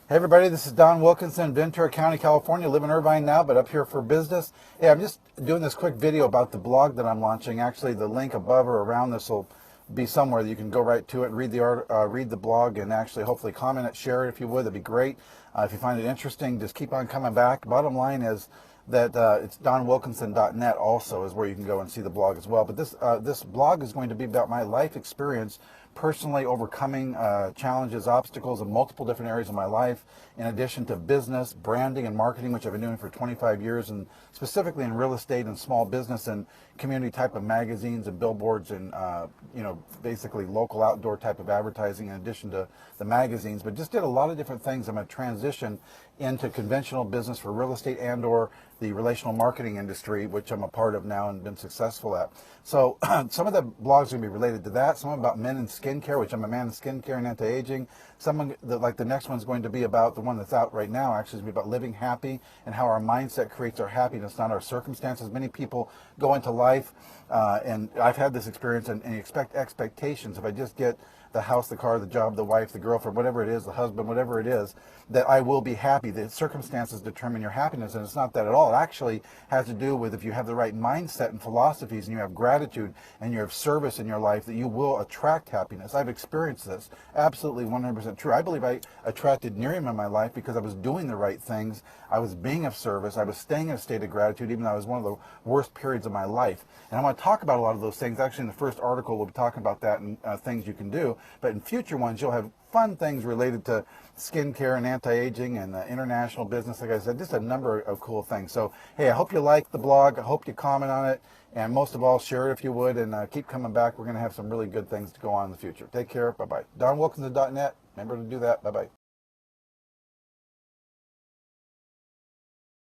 Hey everybody, this is Don Wilkinson, Ventura County, California. Live in Irvine now, but up here for business. Hey, I'm just doing this quick video about the blog that I'm launching. Actually, the link above or around this will be somewhere that you can go right to it, read the blog, and actually hopefully comment it, share it if you would. That'd be great. If you find it interesting, just keep on coming back. Bottom line is that it's donwilkinson.net also is where you can go and see the blog as well. But this blog is going to be about my life experience, personally overcoming challenges, obstacles in multiple different areas of my life, in addition to business, branding, and marketing, which I've been doing for 25 years, and specifically in real estate and small business and community type of magazines and billboards and basically local outdoor type of advertising in addition to the magazines. But just did a lot of different things. I'm going to transition into conventional business for real estate and or the relational marketing industry, which I'm a part of now and been successful at. So some of the blogs are going to be related to that. Some about men and skincare, which I'm a man in skincare and anti-aging. Some like the next one's going to be about the one that's out right now. Actually, is going to be about living happy and how our mindset creates our happiness, not our circumstances. Many people go into life, and I've had this experience, and expect expectations. If I just get the house, the car, the job, the wife, the girlfriend, whatever it is, the husband, whatever it is, that I will be happy. The circumstances determine your happiness, and it's not that at all. It actually has to do with if you have the right mindset and philosophies and you have gratitude and you have service in your life, that you will attract happiness. I've experienced this. Absolutely 100% true. I believe I attracted Miriam in my life because I was doing the right things. I was being of service. I was staying in a state of gratitude, even though I was one of the worst periods of my life. And I want to talk about a lot of those things. Actually, in the first article, we'll be talking about that and things you can do. But in future ones, you'll have fun things related to skincare and anti-aging and international business. Like I said, just a number of cool things. So, hey, I hope you like the blog. I hope you comment on it. And most of all, share it if you would. And keep coming back. We're going to have some really good things to go on in the future. Take care. Bye-bye. DonWilkinson.net. Remember to do that. Bye-bye.